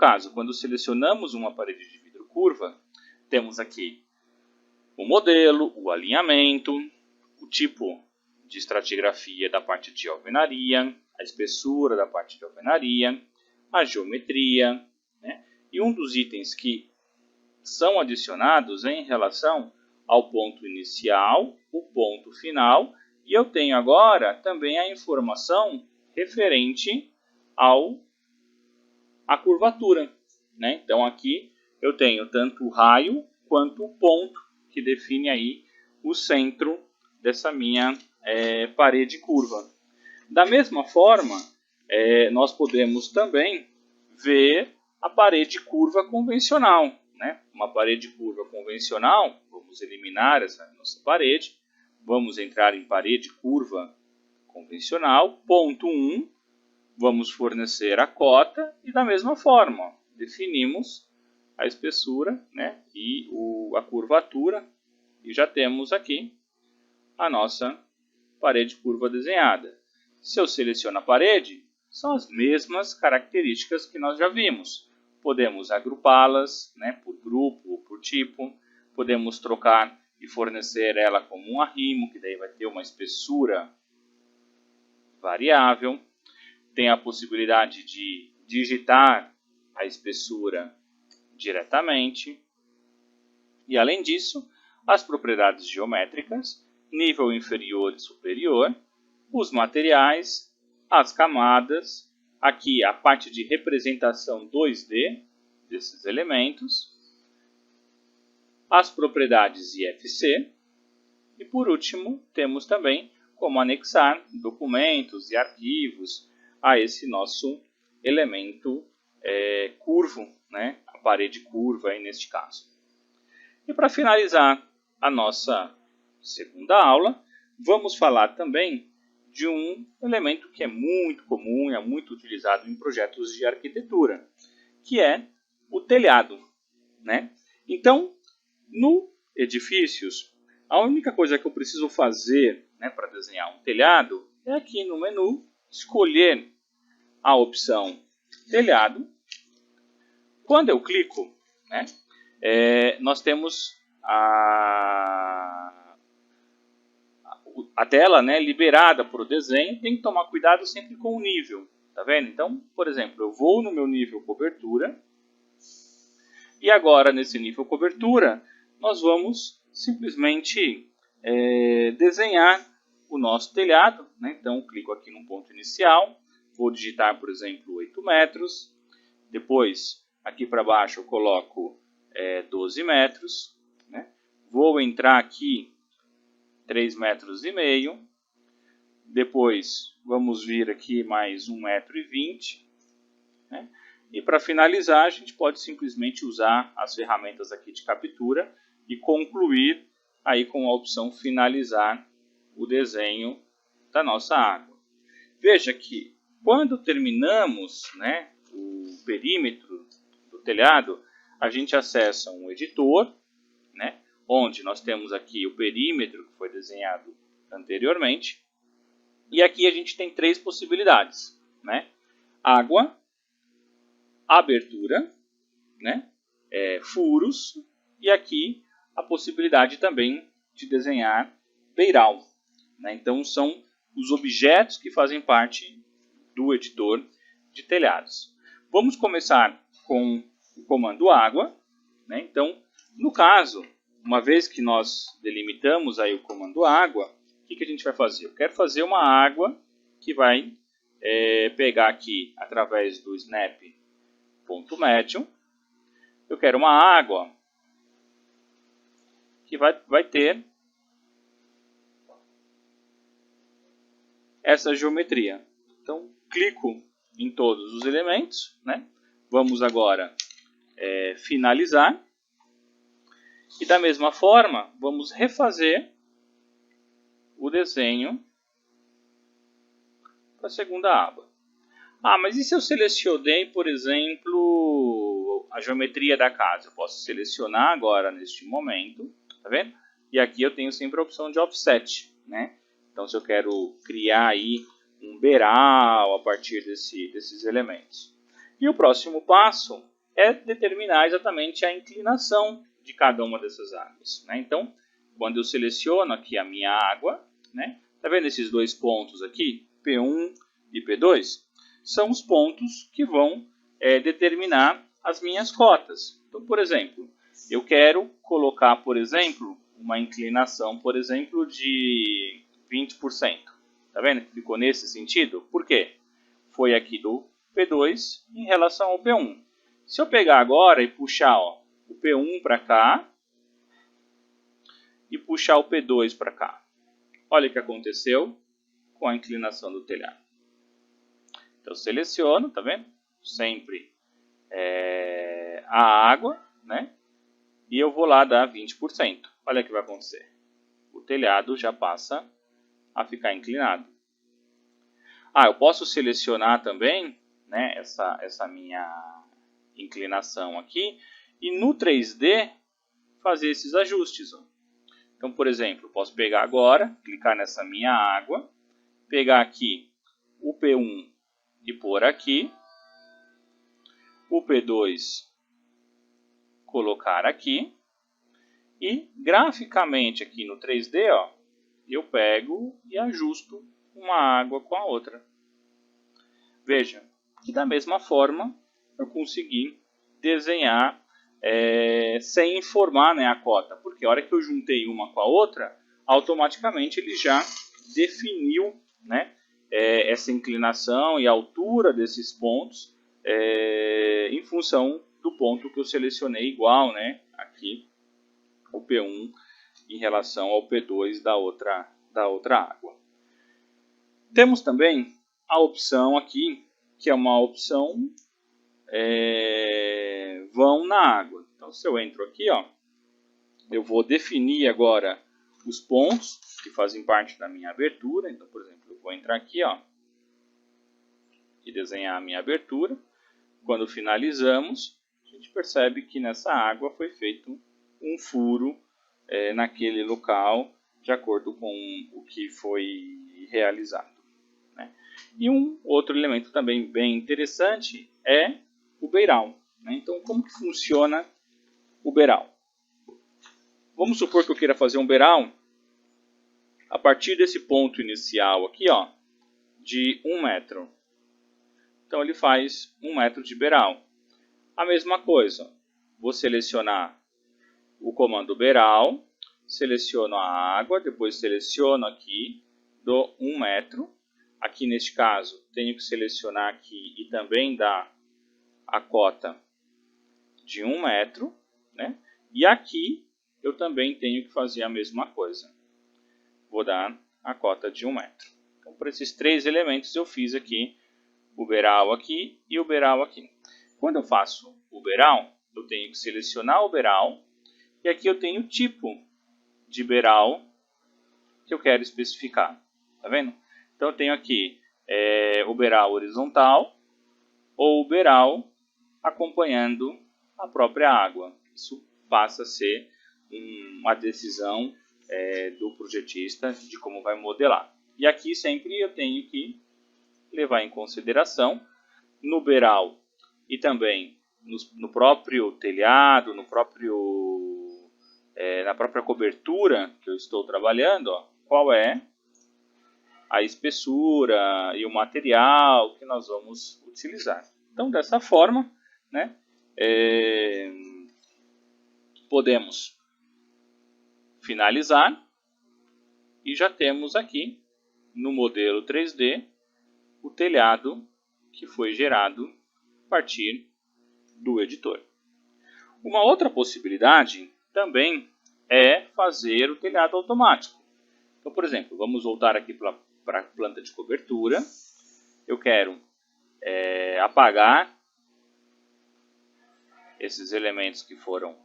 caso, quando selecionamos uma parede de vidro curva, temos aqui o modelo, o alinhamento, o tipo de estratigrafia da parte de alvenaria, a espessura da parte de alvenaria, a geometria, né? E um dos itens que são adicionados é em relação ao ponto inicial, o ponto final, e eu tenho agora também a informação referente à curvatura, né? Então aqui eu tenho tanto o raio quanto o ponto que define aí o centro dessa minha parede curva. Da mesma forma, nós podemos também ver a parede curva convencional, né? Uma parede curva convencional, vamos eliminar essa nossa parede, vamos entrar em parede curva convencional, ponto 1, vamos fornecer a cota e da mesma forma definimos a espessura, né? E a curvatura e já temos aqui a nossa parede curva desenhada. Se eu seleciono a parede, são as mesmas características que nós já vimos. Podemos agrupá-las, né, por grupo ou por tipo. Podemos trocar e fornecer ela como um arrimo, que daí vai ter uma espessura variável. Tem a possibilidade de digitar a espessura diretamente. E além disso, as propriedades geométricas, nível inferior e superior, os materiais, as camadas, aqui a parte de representação 2D desses elementos, as propriedades IFC e por último temos também como anexar documentos e arquivos a esse nosso elemento curvo, né? A parede curva aí neste caso. E para finalizar a nossa segunda aula, vamos falar também de um elemento que é muito comum e é muito utilizado em projetos de arquitetura, que é o telhado, né? Então, no edifícios, a única coisa que eu preciso fazer, né, para desenhar um telhado é aqui no menu escolher a opção telhado. Quando eu clico, né, nós temos a tela, né, liberada para o desenho. Tem que tomar cuidado sempre com o nível, tá vendo? Então, por exemplo, eu vou no meu nível cobertura e agora nesse nível cobertura nós vamos simplesmente desenhar o nosso telhado, né? Então, clico aqui no ponto inicial, vou digitar, por exemplo, 8 metros, depois aqui para baixo eu coloco 12 metros, né? Vou entrar aqui 3,5 metros, depois vamos vir aqui mais 1,20 metro, né? E para finalizar a gente pode simplesmente usar as ferramentas aqui de captura e concluir aí com a opção finalizar o desenho da nossa água. Veja que quando terminamos, né, o perímetro do telhado, a gente acessa um editor, né, onde nós temos aqui o perímetro que foi desenhado anteriormente. E aqui a gente tem 3 possibilidades, né? Água, abertura, né, furos e aqui a possibilidade também de desenhar beiral, né? Então são os objetos que fazem parte do editor de telhados. Vamos começar com o comando água, né? Então, no caso, uma vez que nós delimitamos aí o comando água, o que a gente vai fazer? Eu quero fazer uma água que vai pegar aqui através do snap ponto médium. Eu quero uma água que vai ter essa geometria. Então, clico em todos os elementos, né? Vamos agora finalizar. E da mesma forma, vamos refazer o desenho para a segunda aba. Ah, mas e se eu selecionei, por exemplo, a geometria da casa? Eu posso selecionar agora neste momento, tá vendo? E aqui eu tenho sempre a opção de offset, né? Então, se eu quero criar aí um beiral a partir desses elementos. E o próximo passo é determinar exatamente a inclinação de cada uma dessas águas, né? Então, quando eu seleciono aqui a minha água, né? Tá vendo esses dois pontos aqui, P1 e P2? São os pontos que vão determinar as minhas cotas. Então, por exemplo, eu quero colocar, por exemplo, uma inclinação, por exemplo, de 20%. Tá vendo que ficou nesse sentido? Por quê? Foi aqui do P2 em relação ao P1. Se eu pegar agora e puxar o P1 para cá e puxar o P2 para cá, olha o que aconteceu com a inclinação do telhado. Então, eu seleciono, tá vendo? Sempre a água, né? E eu vou lá dar 20%. Olha o que vai acontecer. O telhado já passa a ficar inclinado. Eu posso selecionar também, né, essa minha inclinação aqui e no 3D fazer esses ajustes. Ó. Então, por exemplo, eu posso pegar agora, clicar nessa minha água, pegar aqui o P1 e pôr aqui, o P2 colocar aqui e graficamente aqui no 3D, ó, eu pego e ajusto uma água com a outra. Veja que da mesma forma eu consegui desenhar sem informar, né, a cota, porque a hora que eu juntei uma com a outra, automaticamente ele já definiu, né, essa inclinação e a altura desses pontos em função do ponto que eu selecionei igual, né, aqui o P1 em relação ao P2 da outra água. Temos também a opção aqui, que é uma opção vão na água. Então, se eu entro aqui, ó, eu vou definir agora os pontos que fazem parte da minha abertura. Então, por exemplo, eu vou entrar aqui, ó, e desenhar a minha abertura. Quando finalizamos, a gente percebe que nessa água foi feito um furo naquele local, de acordo com o que foi realizado. Né? E um outro elemento também bem interessante é o beiral. Né? Então, como que funciona o beiral? Vamos supor que eu queira fazer um beiral a partir desse ponto inicial aqui, ó, de 1 metro. Então, ele faz 1 metro de beiral. A mesma coisa, vou selecionar o comando beiral, seleciono a água, depois seleciono aqui, dou 1 metro. Aqui neste caso, tenho que selecionar aqui e também dar a cota de 1 metro. Né? E aqui eu também tenho que fazer a mesma coisa. Vou dar a cota de 1 metro. Então, por esses três elementos eu fiz aqui o beiral aqui e o beiral aqui. Quando eu faço o beiral, eu tenho que selecionar o beiral. E aqui eu tenho o tipo de beiral que eu quero especificar. Tá vendo? Então eu tenho aqui o beiral horizontal ou o beiral acompanhando a própria água. Isso passa a ser uma decisão do projetista de como vai modelar. E aqui sempre eu tenho que levar em consideração no beiral e também no próprio telhado, na própria cobertura que eu estou trabalhando, ó, qual é a espessura e o material que nós vamos utilizar. Então, dessa forma, né, podemos finalizar e já temos aqui no modelo 3D o telhado que foi gerado a partir do editor. Uma outra possibilidade também é fazer o telhado automático. Então, por exemplo, vamos voltar aqui para a planta de cobertura. Eu quero apagar esses elementos que foram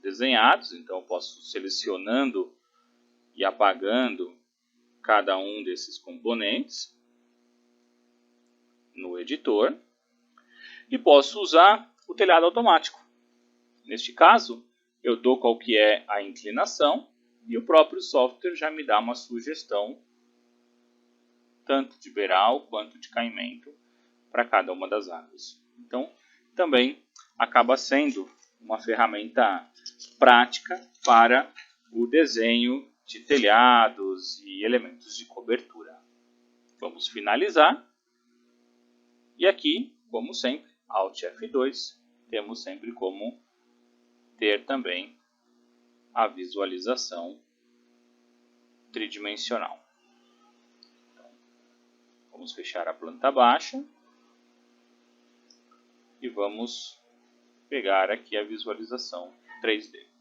desenhados. Então, eu posso selecionando e apagando cada um desses componentes no editor. E posso usar o telhado automático. Neste caso, eu dou qual que é a inclinação e o próprio software já me dá uma sugestão tanto de beiral quanto de caimento para cada uma das águas. Então, também acaba sendo uma ferramenta prática para o desenho de telhados e elementos de cobertura. Vamos finalizar. E aqui, como sempre, Alt F2, temos sempre como ter também a visualização tridimensional. Então, vamos fechar a planta baixa e vamos pegar aqui a visualização 3D.